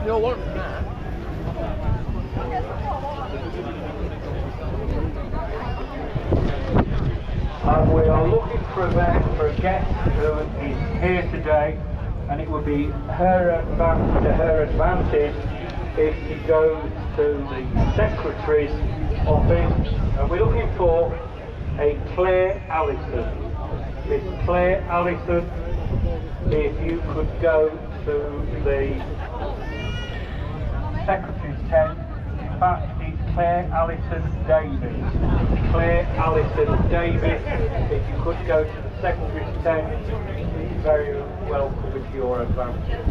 You're wanting that. We are looking for a guest who is here today, and it would be to her advantage if she goes to the secretary's office, and we're looking for a Claire Allison. Miss Claire Allison, if you could go to the secretary's tent. In fact, it's Claire Allison Davis. Claire Allison Davis, if you could go to the secretary's tent, it's very welcome with your advantage.